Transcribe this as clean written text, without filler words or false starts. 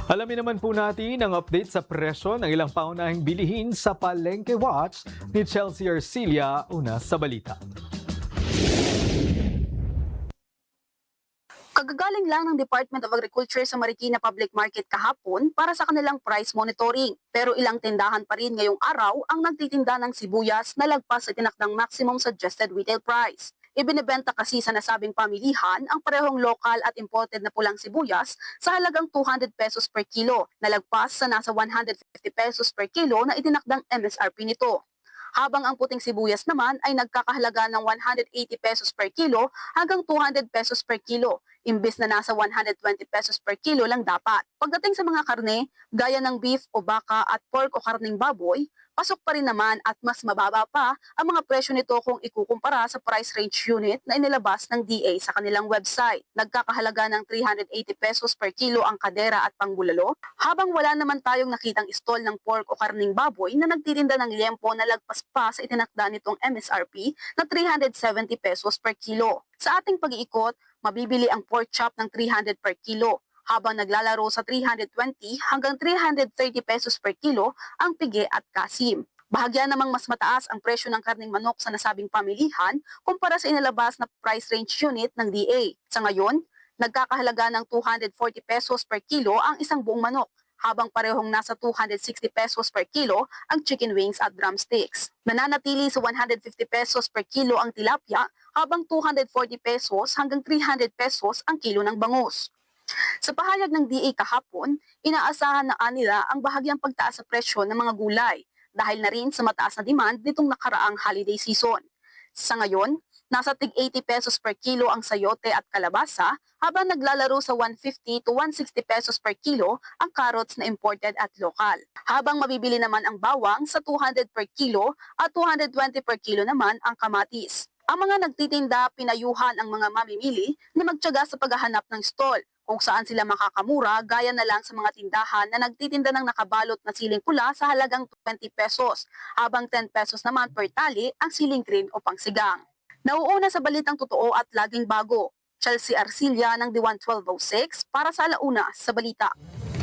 Alamin naman po natin ang update sa presyo ng ilang paunahing bilihin sa Palengke Watch ni Chelsea Arcilia, una sa balita. Kagagaling lang ng Department of Agriculture sa Marikina Public Market kahapon para sa kanilang price monitoring. Pero ilang tindahan pa rin ngayong araw ang nagtitinda ng sibuyas na lagpas sa tinakdang maximum suggested retail price. Ibinebenta kasi sa nasabing pamilihan ang parehong local at imported na pulang sibuyas sa halagang 200 pesos per kilo, na lagpas sa nasa 150 pesos per kilo na itinakdang MSRP nito. Habang ang puting sibuyas naman ay nagkakahalaga ng 180 pesos per kilo hanggang 200 pesos per kilo, imbes na nasa 120 pesos per kilo lang dapat. Pagdating sa mga karne, gaya ng beef o baka at pork o karning baboy, pasok pa rin naman at mas mababa pa ang mga presyo nito kung ikukumpara sa price range unit na inilabas ng DA sa kanilang website. Nagkakahalaga ng 380 pesos per kilo ang kadera at pangbulalo, habang wala naman tayong nakitang stall ng pork o karning baboy na nagtitinda ng liempo na lagpas pa sa itinakda nitong MSRP na 370 pesos per kilo. Sa ating pag-iikot, mabibili ang pork chop ng 300 per kilo, habang naglalaro sa 320 hanggang 330 pesos per kilo ang pigi at kasim. Bahagya namang mas mataas ang presyo ng karning manok sa nasabing pamilihan kumpara sa inilabas na price range unit ng DA. Sa ngayon, nagkakahalaga ng 240 pesos per kilo ang isang buong manok, habang parehong nasa 260 pesos per kilo ang chicken wings at drumsticks. Nananatili sa 150 pesos per kilo ang tilapia, habang 240 pesos hanggang 300 pesos ang kilo ng bangus. Sa pahayag ng DA kahapon, inaasahan na nila ang bahagyang pagtaas sa presyo ng mga gulay dahil na rin sa mataas na demand nitong nakaraang holiday season. Sa ngayon, nasa tig 80 pesos per kilo ang sayote at kalabasa, habang naglalaro sa 150 to 160 pesos per kilo ang carrots na imported at local. Habang mabibili naman ang bawang sa 200 per kilo at 220 per kilo naman ang kamatis. Ang mga nagtitinda pinayuhan ang mga mamimili na magtiyaga sa paghahanap ng stall kung saan sila makakamura, gaya na lang sa mga tindahan na nagtitinda ng nakabalot na siling pula sa halagang 20 pesos, habang 10 pesos naman per tali ang siling green o pangsigang. Nauuna sa balitang totoo at laging bago, Chelsea Arcilia ng Diwan 1206 para sa Alauna sa Balita.